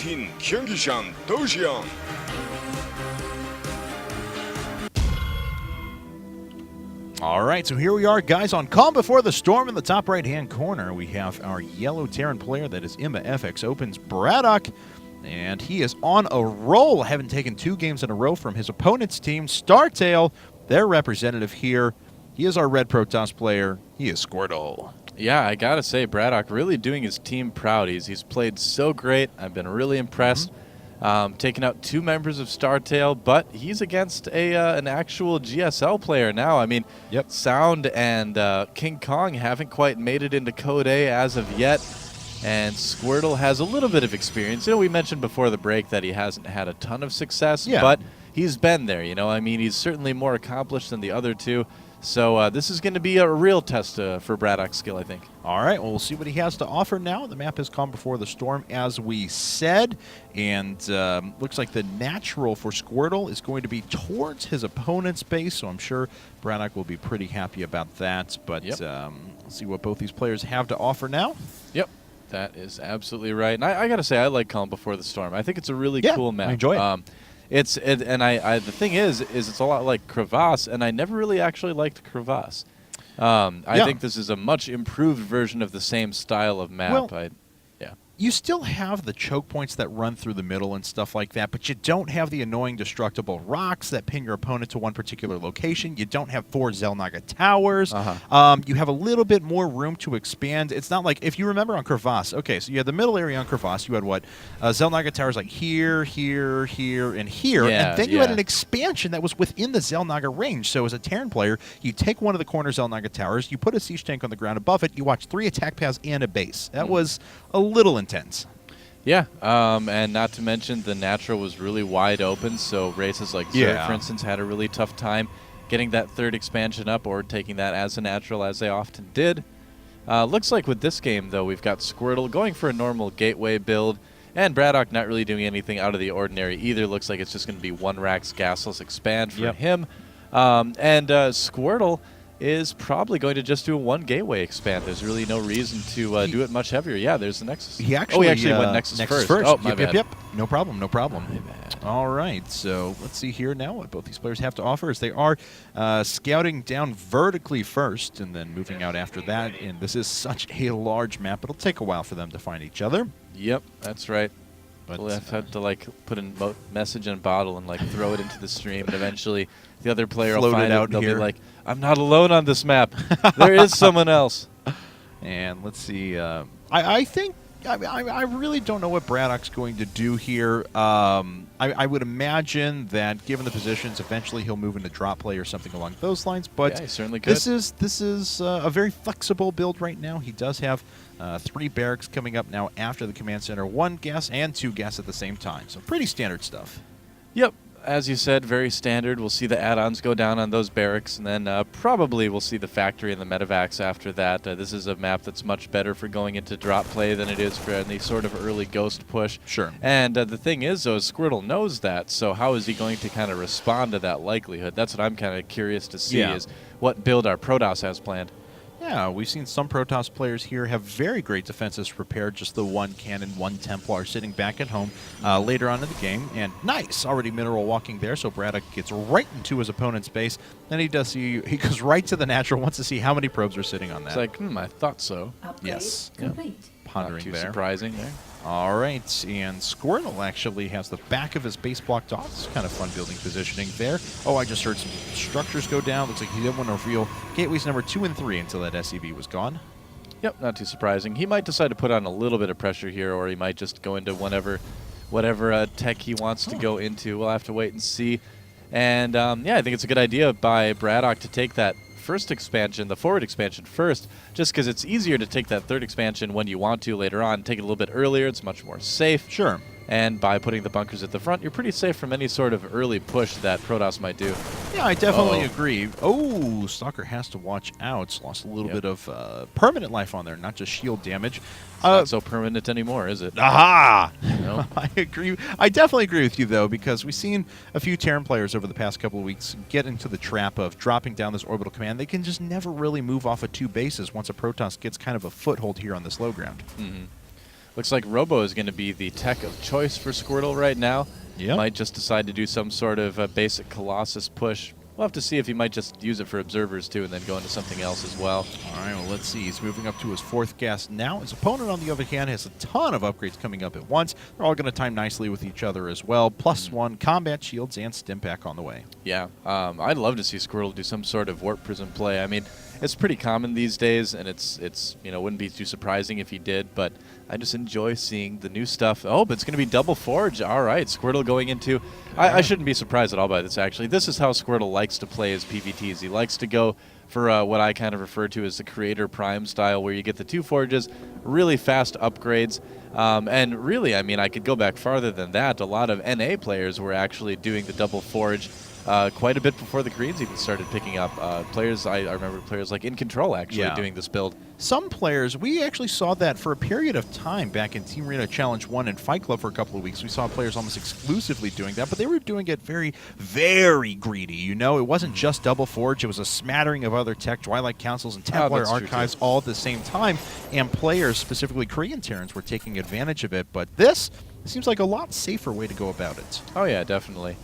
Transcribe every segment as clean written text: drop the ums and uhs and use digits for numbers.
Team 경기장 도시형. All right, so here we are, guys, on Calm Before the Storm. In the top right-hand corner, we have our yellow Terran player, that is imbaFXO.BratOK, and he is on a roll, having taken 2 games in a row from his opponent's team, StarTale, their representative here. He is our red Protoss player. He is Squirtle. Yeah, I gotta say, BratOK really doing his team proud. He's played so great. I've been really impressed. Taking out 2 members of StarTale, but he's against an actual GSL player now. I mean, Sound and King Kong haven't quite made it into Code A as of yet, and Squirtle has a little bit of experience. You know, we mentioned before the break that he hasn't had a ton of success, but he's been there, you know. I mean, he's certainly more accomplished than the other 2. So this is going to be a real test for BratOK's skill, I think. All right, well, we'll see what he has to offer now. The map has Calm Before the Storm, as we said, and looks like the natural for Squirtle is going to be towards his opponent's base, so I'm sure BratOK will be pretty happy about that. But let's see what both these players have to offer now. Yep, that is absolutely right. And I got to say, I like Calm Before the Storm. I think it's a really cool map. I enjoy it. The thing is it's a lot like Crevasse, and I never really actually liked Crevasse. I think this is a much improved version of the same style of map. Well, you still have the choke points that run through the middle and stuff like that, but you don't have the annoying destructible rocks that pin your opponent to one particular location. You don't have 4 Xel'Naga towers. You have a little bit more room to expand. It's not like, if you remember on Crevasse, okay, so you had the middle area on Crevasse. You had what? Xel'Naga towers like here, here, here, and here. And then you had an expansion that was within the Xel'Naga range. So as a Terran player, you take one of the corner Xel'Naga towers, you put a siege tank on the ground above it, you watch 3 attack paths and a base. That was a little intense. Yeah, and not to mention the natural was really wide open, so races like Zerg, for instance, had a really tough time getting that 3rd expansion up or taking that as a natural, as they often did. Looks like with this game, though, we've got Squirtle going for a normal gateway build, and BratOK not really doing anything out of the ordinary either. Looks like it's just going to be 1 Rax gasless expand for him. And Squirtle is probably going to just do a 1 gateway expand. There's really no reason to do it much heavier. Yeah, there's the Nexus. He actually went Nexus first. Oh, my bad. No problem, no problem. All right, so let's see here now what both these players have to offer as they are scouting down vertically first and then moving out after that. And this is such a large map, it'll take a while for them to find each other. Yep, that's right. But we'll have to like put a message in a bottle and like throw it into the stream, and eventually the other player will find it and they'll be like, "I'm not alone on this map. There is someone else." And let's see. I think I really don't know what BratOK's going to do here. I would imagine that given the positions, eventually he'll move into drop play or something along those lines. But yeah, he certainly could. This is a very flexible build right now. He does have 3 barracks coming up now after the command center, 1 gas and 2 gas at the same time. So pretty standard stuff. Yep. As you said, very standard. We'll see the add-ons go down on those barracks, and then probably we'll see the factory and the medevacs after that. This is a map that's much better for going into drop play than it is for any sort of early ghost push. Sure. And the thing is, though, Squirtle knows that, so how is he going to kind of respond to that likelihood? That's what I'm kind of curious to see, is what build our Protoss has planned. Yeah, we've seen some Protoss players here have very great defenses prepared. Just the 1 cannon, 1 Templar sitting back at home later on in the game. And nice, already mineral walking there. So BratOK gets right into his opponent's base. Then he goes right to the natural, wants to see how many probes are sitting on that. It's like, I thought so. Yes. Complete. Pondering Not too there. surprising there. All right, and Squirtle actually has the back of his base blocked off. It's kind of fun building positioning there. Oh, I just heard some structures go down. Looks like he didn't want to reveal gateways number 2 and 3 until that SEV was gone. Yep, not too surprising. He might decide to put on a little bit of pressure here, or he might just go into whatever tech he wants to go into. We'll have to wait and see. And yeah, I think it's a good idea by BratOK to take that first expansion, the forward expansion first, just because it's easier to take that 3rd expansion when you want to later on. Take it a little bit earlier. It's much more safe. Sure. And by putting the bunkers at the front, you're pretty safe from any sort of early push that Protoss might do. Yeah, I definitely agree. Oh, Stalker has to watch out. Lost a little bit of permanent life on there, not just shield damage. It's not so permanent anymore, is it? Aha! No. I agree. I definitely agree with you, though, because we've seen a few Terran players over the past couple of weeks get into the trap of dropping down this orbital command. They can just never really move off of 2 bases once a Protoss gets kind of a foothold here on this low ground. Looks like Robo is going to be the tech of choice for Squirtle right now. Yeah. Might just decide to do some sort of basic Colossus push. We'll have to see if he might just use it for observers too and then go into something else as well. All right, well, let's see. He's moving up to his 4th gas now. His opponent, on the other hand, has a ton of upgrades coming up at once. They're all going to time nicely with each other as well. +1 combat shields and stim pack on the way. Yeah, I'd love to see Squirtle do some sort of warp prism play. I mean, it's pretty common these days, and it's wouldn't be too surprising if he did, but I just enjoy seeing the new stuff. Oh, but it's going to be double forge. All right, Squirtle going into... I shouldn't be surprised at all by this, actually. This is how Squirtle likes to play his PVTs. He likes to go for what I kind of refer to as the Creator Prime style, where you get the 2 forges, really fast upgrades. And really, I mean, I could go back farther than that. A lot of NA players were actually doing the double forge quite a bit before the Koreans even started picking up. Players, I remember players like In Control actually doing this build. Some players, we actually saw that for a period of time back in Team Arena Challenge 1 and Fight Club for a couple of weeks. We saw players almost exclusively doing that, but they were doing it very, very greedy. You know, it wasn't just Double Forge. It was a smattering of other tech, Twilight Councils, and Templar Archives all at the same time, and players, specifically Korean Terrans, were taking advantage of it. But this seems like a lot safer way to go about it. Oh, yeah, definitely.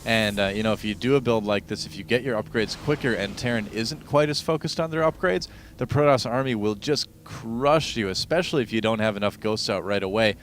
And, you know, if you do a build like this, if you get your upgrades quicker and Terran isn't quite as focused on their upgrades, the Protoss army will just crush you, especially if you don't have enough ghosts out right away.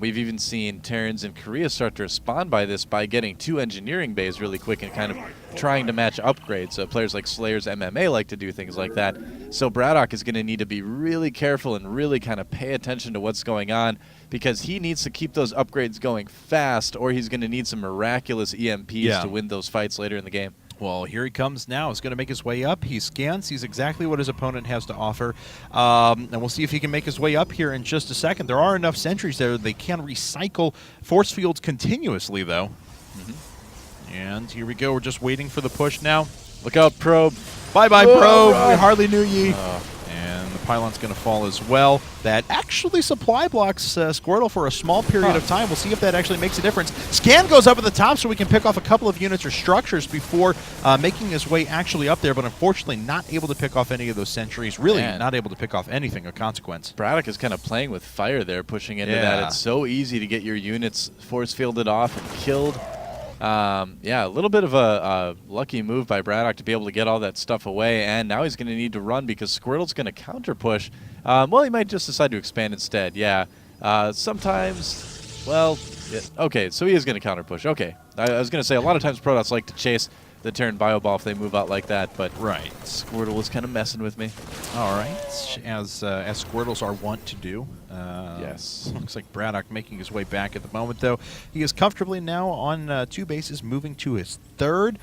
We've even seen Terrans in Korea start to respond by this by getting 2 engineering bays really quick and kind of trying to match upgrades. Players like Slayers MMA like to do things like that. So BratOK is going to need to be really careful and really kind of pay attention to what's going on, because he needs to keep those upgrades going fast, or he's going to need some miraculous EMPs to win those fights later in the game. Well, here he comes now. He's going to make his way up. He scans, sees exactly what his opponent has to offer. And we'll see if he can make his way up here in just a second. There are enough sentries there. They can recycle force fields continuously, though. And here we go. We're just waiting for the push now. Look out, Probe. Bye-bye, Probe. We hardly knew ye. And the pylon's going to fall as well. That actually supply blocks Squirtle for a small period of time. We'll see if that actually makes a difference. Scan goes up at the top so we can pick off a couple of units or structures before making his way actually up there, but unfortunately not able to pick off any of those sentries. Really not able to pick off anything of consequence. BratOK is kind of playing with fire there, pushing into that. It's so easy to get your units force fielded off and killed. Yeah, a little bit of a lucky move by BratOK to be able to get all that stuff away, and now he's going to need to run because Squirtle's going to counter push. Well, he might just decide to expand instead. Yeah, sometimes, well, okay, so he is going to counter push. Okay, I was going to say a lot of times Protoss like to chase the Terran Bio Ball if they move out like that, but Squirtle was kind of messing with me. All right, as Squirtles are wont to do. Yes. Looks like BratOK making his way back at the moment, though. He is comfortably now on 2 bases, moving to his 3rd.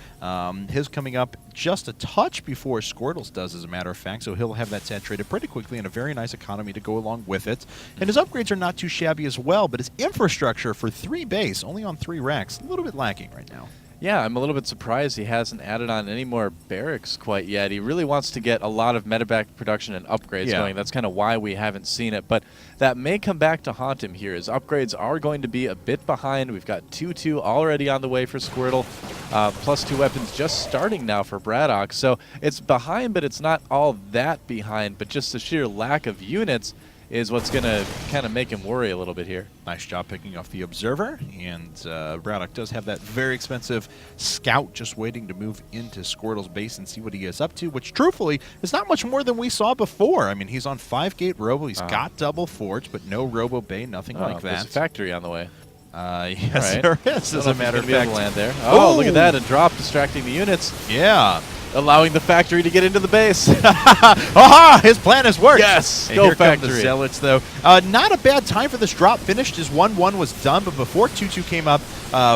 His coming up just a touch before Squirtle's does, as a matter of fact, so he'll have that saturated pretty quickly and a very nice economy to go along with it. And his upgrades are not too shabby as well, but his infrastructure for 3 base, only on 3 racks, a little bit lacking right now. Yeah, I'm a little bit surprised he hasn't added on any more barracks quite yet. He really wants to get a lot of medevac production and upgrades going. That's kind of why we haven't seen it. But that may come back to haunt him here. His upgrades are going to be a bit behind. We've got 2-2 already on the way for Squirtle. +2 weapons just starting now for BratOK. So it's behind, but it's not all that behind. But just the sheer lack of units is what's going to kind of make him worry a little bit here. Nice job picking off the Observer, and BratOK does have that very expensive Scout just waiting to move into Squirtle's base and see what he is up to, which truthfully is not much more than we saw before. I mean, he's on 5-gate Robo, he's got double forge, but no Robo Bay, nothing like that. There's a factory on the way. Yes, there is, as a matter of fact. Land there. Oh, look at that, a drop distracting the units. Yeah. Allowing the factory to get into the base. Aha! His plan has worked. Yes, and go here factory. Come the Zealots, though. Not a bad time for this drop. Finished as 1-1 was done, but before 2-2 came up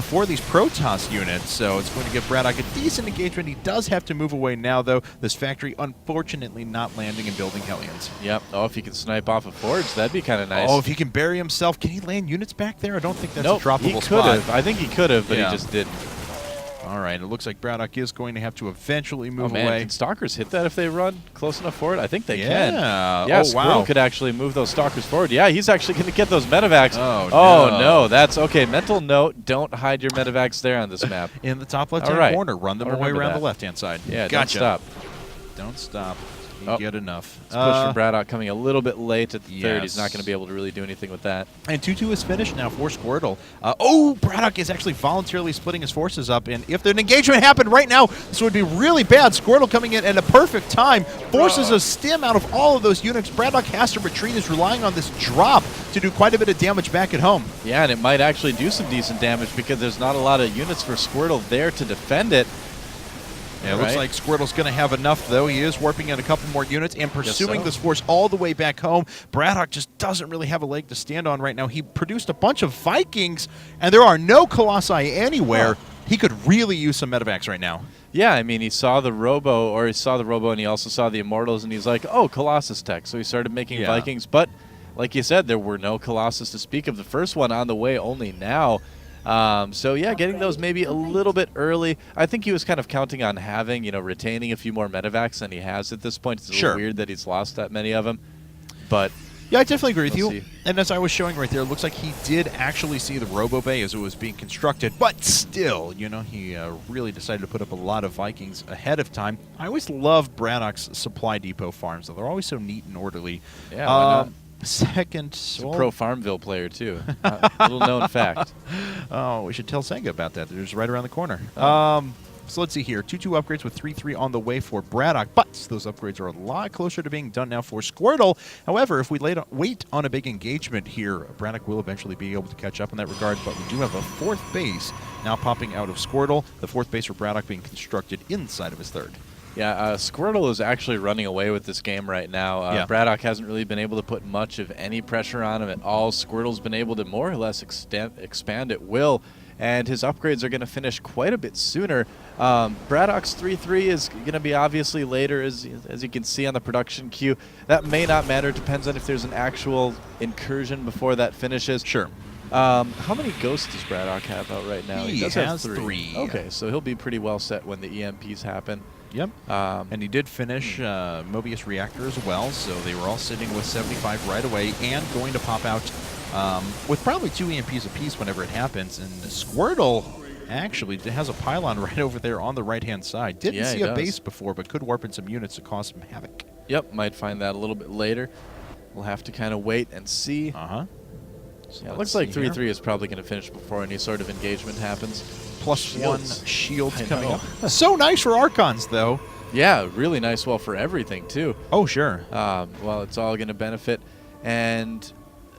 for these Protoss units, so it's going to give BratOK a decent engagement. He does have to move away now, though. This factory, unfortunately, not landing and building Hellions. Yep. Oh, if he can snipe off a forge, that'd be kind of nice. Oh, if he can bury himself, can he land units back there? I don't think that's a droppable spot. He could have. I think he could have, but he just didn't. All right, it looks like BratOK is going to have to eventually move away. away. Can Stalkers hit that if they run close enough forward? I think they can. Yeah, Squirtle could actually move those Stalkers forward. Yeah, he's actually going to get those medevacs. Oh, no. That's okay. Mental note, don't hide your medevacs there on this map. In the top left-hand corner. Run them away around the left-hand side. Yeah, gotcha. don't stop. Don't stop. You get enough. It's push from BratOK coming a little bit late at the third. He's not Yes. going to be able to really do anything with that. And 2-2 is finished now for Squirtle. BratOK is actually voluntarily splitting his forces up, and if an engagement happened right now, this would be really bad. Squirtle coming in at a perfect time, forces a stim out of all of those units. BratOK has to retreat, is relying on this drop to do quite a bit of damage back at home. Yeah, and it might actually do some decent damage because there's not a lot of units for Squirtle there to defend it. Yeah, it looks like Squirtle's going to have enough, though. He is warping in a couple more units and pursuing this force all the way back home. BratOK just doesn't really have a leg to stand on right now. He produced a bunch of Vikings, and there are no Colossi anywhere. He could really use some medevacs right now. Yeah, I mean, he saw the Robo, and he also saw the Immortals, and he's like, oh, Colossus tech. So he started making Vikings, but like you said, there were no Colossus to speak of. The first one on the way only now. So yeah, getting those maybe a little bit early. I think he was kind of counting on having, retaining a few more medevacs than he has at this point. It's a little weird that he's lost that many of them, but yeah, I definitely agree with you. see. And as I was showing right there, it looks like he did actually see the Robo Bay as it was being constructed, but still, he really decided to put up a lot of Vikings ahead of time. I always love BratOK's supply depot farms, though. They're always so neat and orderly. Yeah, why not? Second, he's a pro Farmville player too. Little known fact. Oh, we should tell Senga about that. They're just right around the corner. So let's see here. 2-2 upgrades with 3-3 on the way for BratOK, but those upgrades are a lot closer to being done now for Squirtle. However, if we wait on a big engagement here, BratOK will eventually be able to catch up in that regard, but we do have a fourth base now popping out of Squirtle, the fourth base for BratOK being constructed inside of his third. Yeah, Squirtle is actually running away with this game right now. BratOK hasn't really been able to put much of any pressure on him at all. Squirtle's been able to more or less expand at will, and his upgrades are going to finish quite a bit sooner. BratOK's 3-3 is going to be obviously later, as you can see on the production queue. That may not matter. Depends on if there's an actual incursion before that finishes. Sure. How many ghosts does BratOK have out right now? He does has have three. Okay, so he'll be pretty well set when the EMPs happen. Yep. And he did finish Mobius Reactor as well, so they were all sitting with 75 right away and going to pop out with probably 2 EMPs apiece whenever it happens. And Squirtle actually has a pylon right over there on the right-hand side. Didn't see a base before, but could warp in some units to cause some havoc. Yep, might find that a little bit later. We'll have to kind of wait and see. So yeah, it looks like 3-3 is probably going to finish before any sort of engagement happens. +1 shields coming up. So nice for Archons, though. Yeah, really nice. Well, for everything, too. Oh, sure. Well, it's all going to benefit. And,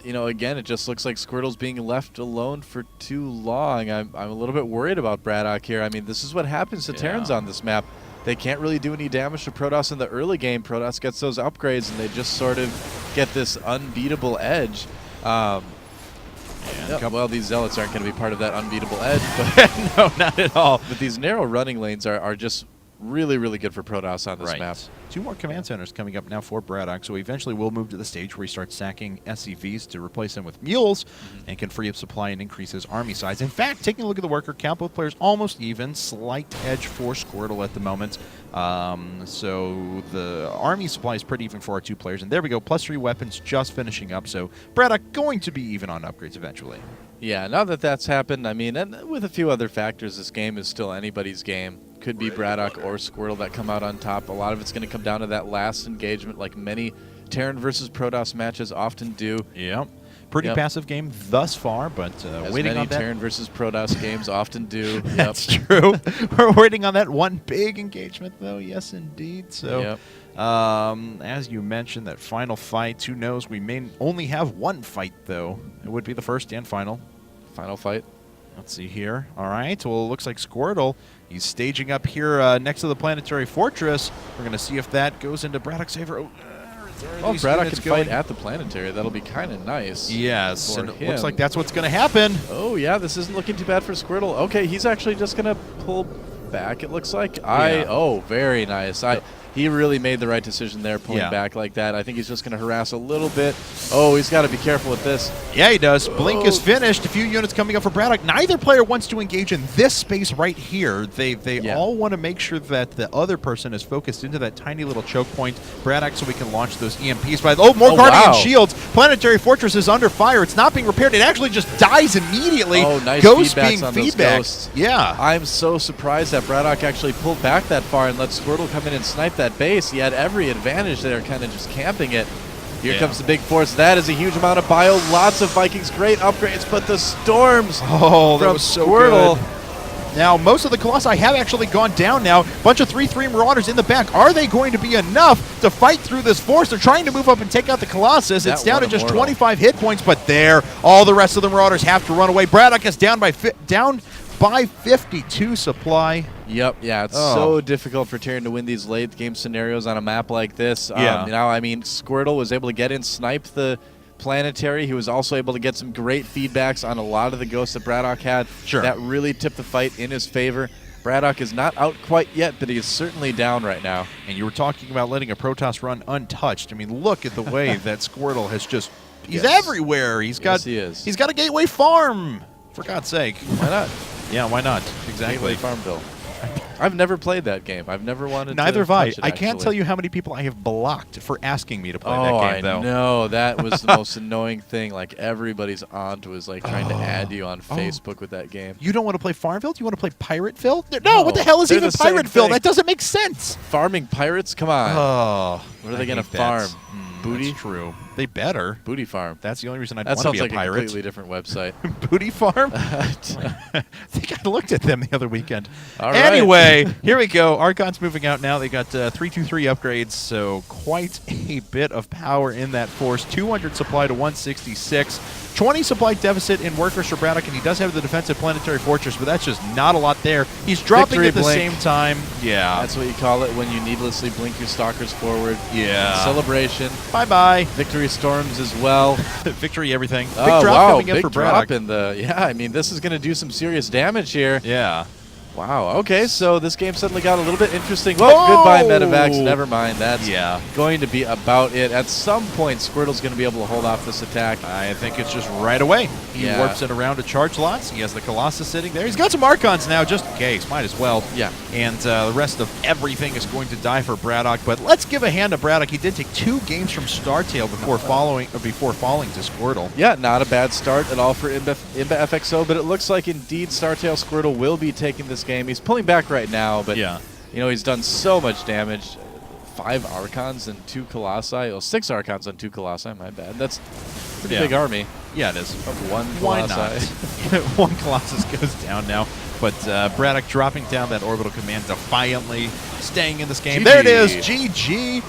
again, it just looks like Squirtle's being left alone for too long. I'm a little bit worried about BratOK here. I mean, this is what happens to Terrans on this map. They can't really do any damage to Protoss in the early game. Protoss gets those upgrades, and they just sort of get this unbeatable edge. Well, these Zealots aren't going to be part of that unbeatable edge, but no, not at all. But these narrow running lanes are just really, really good for Protoss on this map. 2 more command centers coming up now for BratOK, so eventually we'll move to the stage where he starts sacking SCVs to replace them with mules and can free up supply and increase his army size. In fact, taking a look at the worker count, both players almost even, slight edge for Squirtle at the moment. So the army supply is pretty even for our 2 players, and there we go, +3 weapons just finishing up, so BratOK going to be even on upgrades eventually. Yeah, now that that's happened, I mean, and with a few other factors, this game is still anybody's game. Could be BratOK or Squirtle that come out on top. A lot of it's going to come down to that last engagement, like many Terran versus Protoss matches often do. Yep. Pretty passive game thus far, but waiting on that. Terran versus Protoss games often do. That's true. We're waiting on that one big engagement, though. Yes, indeed. So, as you mentioned, that final fight, who knows? We may only have one fight, though. It would be the first and final. Final fight. Let's see here. All right. Well, it looks like Squirtle, he's staging up here next to the Planetary Fortress. We're going to see if that goes into BratOK's favor. Well, BratOK can fight at the Planetary. That'll be kind of nice. Yes, and it looks like that's what's going to happen. Oh, yeah, this isn't looking too bad for Squirtle. Okay, he's actually just going to pull back, it looks like. Oh, very nice. He really made the right decision there, pulling back like that. I think he's just going to harass a little bit. Oh, he's got to be careful with this. Yeah, he does. Blink is finished. A few units coming up for BratOK. Neither player wants to engage in this space right here. They all want to make sure that the other person is focused into that tiny little choke point. BratOK, so we can launch those EMPs. More Guardian Shields. Planetary Fortress is under fire. It's not being repaired. It actually just dies immediately. Oh, nice Ghosts feedbacks being on those feedback. ghosts. Yeah. I'm so surprised that BratOK actually pulled back that far and let Squirtle come in and snipe that. that base. He had every advantage there, kind of just camping it. Here Yeah. comes the big force. That is a huge amount of bio. Lots of Vikings. Great upgrades, but the storms Oh, that from was so Squirtle. good. Now, most of the Colossi have actually gone down now. Bunch of 3-3 Marauders in the back. Are they going to be enough to fight through this force? They're trying to move up and take out the Colossus. It's down to just 25 hit points, but there, all the rest of the Marauders have to run away. BratOK is down by 52 supply. Yep, yeah, it's so difficult for Terran to win these late game scenarios on a map like this. Yeah. Now, I mean, Squirtle was able to get in, snipe the planetary. He was also able to get some great feedbacks on a lot of the ghosts that BratOK had. Sure. That really tipped the fight in his favor. BratOK is not out quite yet, but he is certainly down right now. And you were talking about letting a Protoss run untouched. I mean, look at the way that Squirtle has just, he's everywhere. He's got, he is. He's got a gateway farm, for God's sake. Why not? Yeah, why not? Exactly. Gateway Farmville. I've never played that game. I've never wanted Neither to have I. touch it, I can't actually. tell you how many people I have blocked for asking me to play that game, though. I know. That was the most annoying thing. Like, everybody's aunt was, like, trying to add you on Facebook with that game. You don't want to play Farmville? Do you want to play Pirateville? No, what the hell is they're even the same Pirateville? thing. That doesn't make sense. Farming pirates? Come on. Oh, What are they going to farm? Booty? That's true. They better. Booty farm. That's the only reason I'd That want to be sounds like a pirate. a completely different website. Booty Farm? I think I looked at them the other weekend. All right. Anyway, here we go. Archon's moving out now. They got 323 upgrades, so quite a bit of power in that force. 200 supply to 166. 20 supply deficit in workers for BratOK, and he does have the defensive planetary fortress, but that's just not a lot there. He's dropping Victory at the blink. same time. Yeah. That's what you call it when you needlessly blink your stalkers forward. Yeah. Celebration. Bye-bye. Victory storms as well. Victory everything. Big Oh, drop wow. coming in Big for drop BratOK. in the... Yeah, I mean, this is going to do some serious damage here. Yeah. Wow. Okay, so this game suddenly got a little bit interesting. Whoa, Oh! goodbye, Medivacs. Never mind. That's Yeah. going to be about it. At some point, Squirtle's going to be able to hold off this attack. I think it's just right away. He Yeah. warps it around to charge lots. He has the Colossus sitting there. He's got some Archons now, just in case. Might as well. Yeah. And the rest of everything is going to die for BratOK. But let's give a hand to BratOK. He did take 2 games from StarTale before falling to Squirtle. Yeah, not a bad start at all for imbaFXO, but it looks like indeed StarTale Squirtle will be taking this game. He's pulling back right now, but Yeah. you know, he's done so much damage. 5 Archons and 2 Colossi. Oh, 6 Archons and 2 Colossi, my bad. That's a pretty big army. Yeah, it is. Of 1 Why Colossi. not? 1 Colossus goes down now. But BratOK dropping down that orbital command defiantly, staying in this game. GG. There it is. GG.